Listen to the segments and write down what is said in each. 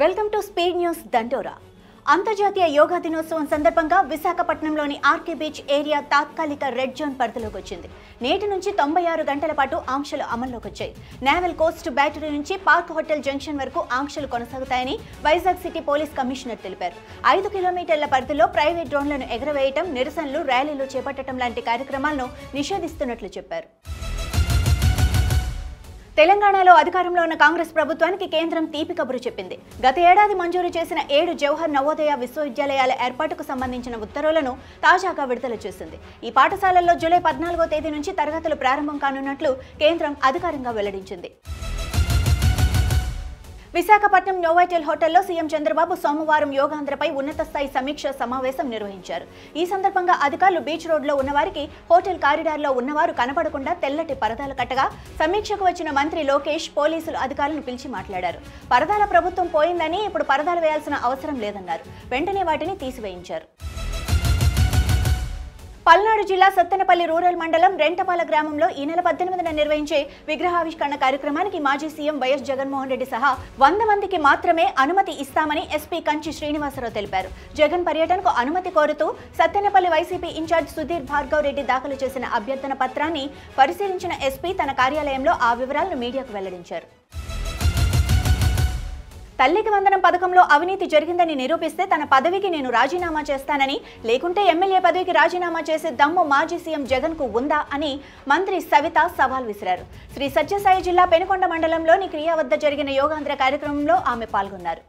Welcome to speed news దండోరా. అంతర్జాతీయ యోగా దినోత్సవం సందర్భంగా విశాఖపట్నంలోని ఆర్కే బీచ్ ఏరియా తాత్కాలిక రెడ్ జోన్ పరిధిలోకి వచ్చింది. నేటి నుంచి 96 గంటల పాటు ఆంక్షలు అమల్లోకి వచ్చాయి. నేవల్ కోస్ట్ బ్యాటరీ నుంచి పార్క్ హోటల్ జంక్షన్ వరకు ఆంక్షలు కొనసాగుతాయని వైజాగ్ సిటీ పోలీస్ కమిషనర్ తెలిపారు. 5 కిలోమీటర్ల పరిధిలో ప్రైవేట్ డ్రోన్లను ఎగరవేయటం, నిరసనలు, ర్యాలీలు చేపట్టడం లాంటి కార్యక్రమాలను నిషేధిస్తున్నట్లు చెప్పారు. తెలంగాణలో అధికారంలో ఉన్న కాంగ్రెస్ ప్రభుత్వానికి కేంద్రం తీపి కబురు చెప్పింది. గత ఏడాది మంజూరు చేసిన 7 జవహర్ నవోదయ విశ్వవిద్యాలయాల ఏర్పాటుకు సంబంధించిన ఉత్తర్వులను తాజాగా విడుదల చేసింది. ఈ పాఠశాలల్లో జూలై 14వ తేదీ నుంచి తరగతులు ప్రారంభం కానున్నట్లు కేంద్రం అధికారికంగా వెల్లడించింది. విశాఖపట్నం నోవాటెల్ హోటల్లో సీఎం చంద్రబాబు సోమవారం యోగాంధ్రపై ఉన్నత స్థాయి సమీక్ష సమావేశం నిర్వహించారు. ఈ సందర్భంగా అధికారులు బీచ్ రోడ్లో ఉన్నవారికి హోటల్ కారిడార్లో ఉన్నవారు కనపడకుండా తెల్లటి పరదాలు కట్టగా సమీక్షకు వచ్చిన మంత్రి లోకేష్ పోలీసులు అధికారులను పిలిచి మాట్లాడారు. పరదాల ప్రభుత్వం పోయిందని ఇప్పుడు పరదాలు వేయాల్సిన అవసరం లేదన్నారు. వెంటనే వాటిని తీసివేయించారు. పల్నాడు జిల్లా సత్తెనపల్లి రూరల్ మండలం రెంటపాల గ్రామంలో ఈ నెల 18న నిర్వహించే విగ్రహావిష్కరణ కార్యక్రమానికి మాజీ సీఎం వైఎస్ జగన్మోహన్ రెడ్డి సహా 100 మందికి మాత్రమే అనుమతి ఇస్తామని ఎస్పీ కంచి శ్రీనివాసరావు తెలిపారు. జగన్ పర్యటనకు అనుమతి కోరుతూ సత్తెనపల్లి వైసీపీ ఇన్ఛార్జ్ సుధీర్ భార్గవ్ రెడ్డి దాఖలు చేసిన అభ్యర్థన పత్రాన్ని పరిశీలించిన ఎస్పీ తన కార్యాలయంలో ఆ వివరాలను మీడియాకు వెల్లడించారు. తల్లికి వందనం పథకంలో అవినీతి జరిగిందని నిరూపిస్తే తన పదవికి నేను రాజీనామా చేస్తానని, లేకుంటే ఎమ్మెల్యే పదవికి రాజీనామా చేసే దమ్ము మాజీ సీఎం జగన్ కు ఉందా అని మంత్రి సవిత సవాల్ విసిరారు. శ్రీ సత్యసాయి జిల్లా పెనుకొండ మండలంలోని క్రియా వద్ద జరిగిన యోగాంధ్ర కార్యక్రమంలో ఆమె పాల్గొన్నారు.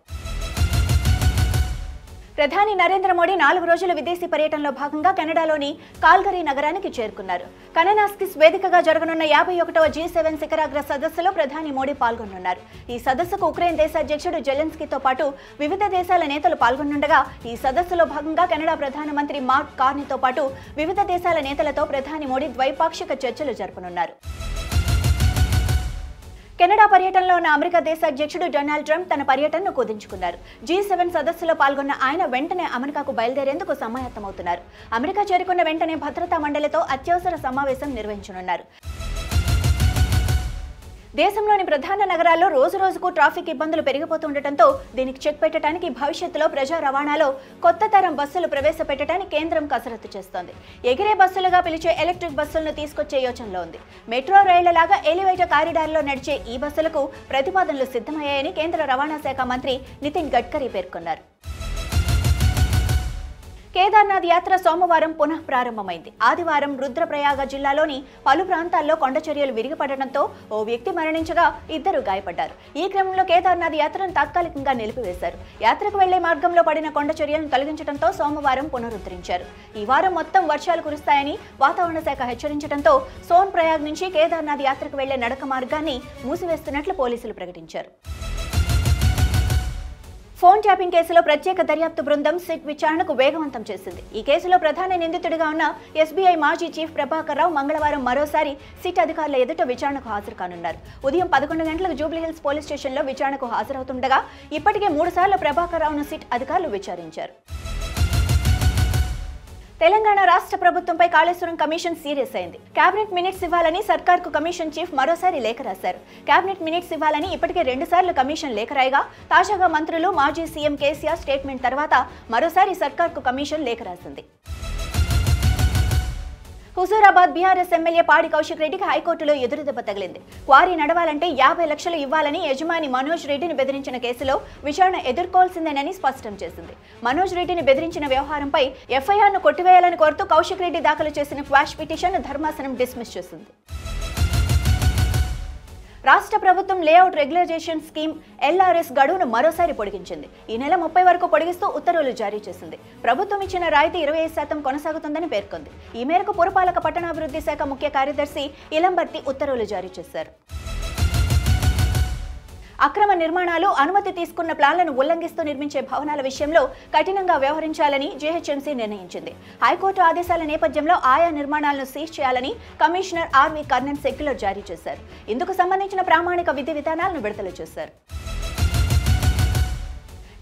ప్రధాని నరేంద్ర మోడీ 4 రోజుల విదేశీ పర్యటనలో భాగంగా కెనడాలోని కాల్గరీ నగరానికి చేరుకున్నారు. కననాస్కిస్ వేదికగా జరగనున్న 51వ G7 శిఖరాగ్ర సదస్సులో ప్రధాని మోడీ పాల్గొనున్నారు. ఈ సదస్సుకు ఉక్రెయిన్ దేశ అధ్యక్షుడు జెలెన్స్కీతో పాటు వివిధ దేశాల నేతలు పాల్గొనుండగా ఈ సదస్సులో భాగంగా కెనడా ప్రధానమంత్రి మార్క్ కార్నీతో పాటు వివిధ దేశాల నేతలతో ప్రధాని మోడీ ద్వైపాక్షిక చర్చలు జరపనున్నారు. కెనడా పర్యటనలో ఉన్న అమెరికా దేశ అధ్యక్షుడు డొనాల్డ్ ట్రంప్ తన పర్యటనను కుదించుకున్నారు. G7 సదస్సులో పాల్గొన్న ఆయన వెంటనే అమెరికాకు బయలుదేరేందుకు సమాయత్తమవుతున్నారు. అమెరికా చేరుకున్న వెంటనే భద్రతా మండలితో అత్యవసర సమావేశం నిర్వహించనున్నారు. దేశంలోని ప్రధాన నగరాల్లో రోజురోజుకు ట్రాఫిక్ ఇబ్బందులు పెరిగిపోతుండటంతో దీనికి చెక్ పెట్టడానికి భవిష్యత్తులో ప్రజా రవాణాలో కొత్త తరం బస్సులు ప్రవేశపెట్టడానికి కేంద్రం కసరత్తు చేస్తోంది. ఎగిరే బస్సులుగా పిలిచే ఎలక్ట్రిక్ బస్సులను తీసుకొచ్చే యోచనలో ఉంది. మెట్రో రైళ్లలాగా ఎలివేటర్ కారిడార్లో నడిచే ఈ బస్సులకు ప్రతిపాదనలు సిద్ధమయ్యాయని కేంద్ర రవాణా శాఖ మంత్రి నితిన్ గడ్కరీ పేర్కొన్నారు. కేదార్నాథ్ యాత్ర సోమవారం పునః ప్రారంభమైంది. ఆదివారం రుద్రప్రయాగ జిల్లాలోని పలు ప్రాంతాల్లో కొండచర్యలు విరిగిపడడంతో ఓ వ్యక్తి మరణించగా 2 గాయపడ్డారు. ఈ క్రమంలో కేదార్నాథ్ యాత్రను తాత్కాలికంగా నిలిపివేశారు. యాత్రకు వెళ్లే మార్గంలో పడిన కొండచర్యలను తొలగించడంతో సోమవారం పునరుద్ధరించారు. ఈ వారం మొత్తం వర్షాలు కురుస్తాయని వాతావరణ శాఖ హెచ్చరించడంతో సోన్ ప్రయాగ్ నుంచి కేదార్నాథ్ యాత్రకు వెళ్లే నడక మార్గాన్ని మూసివేస్తున్నట్లు పోలీసులు ప్రకటించారు. ఫోన్ ట్యాపింగ్ కేసులో ప్రత్యేక దర్యాప్తు బృందం సిట్ విచారణకు వేగవంతం చేసింది. ఈ కేసులో ప్రధాన నిందితుడిగా ఉన్న ఎస్బీఐ మాజీ చీఫ్ ప్రభాకర్ రావు మంగళవారం మరోసారి సిట్ అధికారుల ఎదుట విచారణకు హాజరు కానున్నారు. ఉదయం 11 గంటలకు జూబ్లీహిల్స్ పోలీస్ స్టేషన్లో విచారణకు హాజరవుతుండగా ఇప్పటికే 3 సార్లు ప్రభాకర్ రావును సిట్ అధికారులు విచారించారు. తెలంగాణ రాష్ట్ర ప్రభుత్వంపై కాళేశ్వరం కమిషన్ సీరియస్ అయింది. కేబినెట్ మినిట్స్ ఇవ్వాలని సర్కార్కు కమిషన్ చీఫ్ మరోసారి లేఖ రాశారు. కేబినెట్ మినిట్స్ ఇవ్వాలని ఇప్పటికే 2 సార్లు కమిషన్ లేఖ రాయగా తాజాగా మంత్రులు మాజీ సీఎం కేసీఆర్ స్టేట్మెంట్ తర్వాత మరోసారి సర్కార్కు కమిషన్ లేఖ రాసింది. హుజూరాబాద్ బీఆర్ఎస్ ఎమ్మెల్యే పాడి కౌశిక్ రెడ్డికి హైకోర్టులో ఎదురుదెబ్బ తగిలింది. క్వారీ నడవాలంటే 50 లక్షలు ఇవ్వాలని యజమాని మనోజ్ రెడ్డిని బెదిరించిన కేసులో విచారణ ఎదుర్కోవాల్సిందేనని స్పష్టం చేసింది. మనోజ్ రెడ్డిని బెదిరించిన వ్యవహారంపై ఎఫ్ఐఆర్ను కొట్టివేయాలని కోరుతూ కౌశిక్ రెడ్డి దాఖలు చేసిన క్వాష్ పిటిషన్ ధర్మాసనం డిస్మిస్ చేసింది. రాష్ట్ర ప్రభుత్వం లేఅవుట్ రెగ్యులరైజేషన్ స్కీమ్ ఎల్ఆర్ఎస్ గడువును మరోసారి పొడిగించింది. ఈ నెల 30 వరకు పొడిగిస్తూ ఉత్తర్వులు జారీ చేసింది. ప్రభుత్వం ఇచ్చిన రాయితీ 25% కొనసాగుతుందని పేర్కొంది. ఈ మేరకు పురపాలక పట్టణాభివృద్ధి శాఖ ముఖ్య కార్యదర్శి ఇలంబర్తి ఉత్తర్వులు జారీ చేశారు. అక్రమ నిర్మాణాలు, అనుమతి తీసుకున్న ప్లాన్లను ఉల్లంఘిస్తూ నిర్మించే భవనాల విషయంలో కఠినంగా వ్యవహరించాలని జీహెచ్ఎంసీ నిర్ణయించింది. హైకోర్టు ఆదేశాల నేపథ్యంలో ఆయా నిర్మాణాలను సీజ్ చేయాలని కమిషనర్ ఆర్వి కర్ణన్ సర్క్యులర్ జారీ చేశారు. ఇందుకు సంబంధించిన ప్రామాణిక విధి విధానాలను విడుదల చేశారు.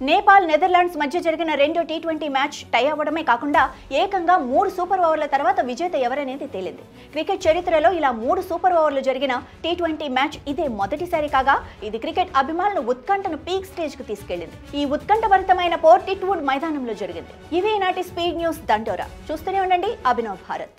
నేపాల్ నెదర్లాండ్స్ మధ్య జరిగిన రెండో టీ20 మ్యాచ్ టై అవ్వడమే కాకుండా ఏకంగా 3 సూపర్ ఓవర్ల తర్వాత విజేత ఎవరనేది తేలింది. క్రికెట్ చరిత్రలో ఇలా 3 సూపర్ ఓవర్లు జరిగిన టీ20 మ్యాచ్ ఇదే మొదటిసారి కాగా ఇది క్రికెట్ అభిమానుల ఉత్కంఠను పీక్ స్టేజ్ కు తీసుకెళ్లింది. ఈ ఉత్కంఠభరితమైన పోర్ టిట్వుడ్ మైదానంలో జరిగింది. ఇవి ఈనాటి స్పీడ్ న్యూస్ దండోరా. చూస్తూనే ఉండండి అభినవ్ భారత్.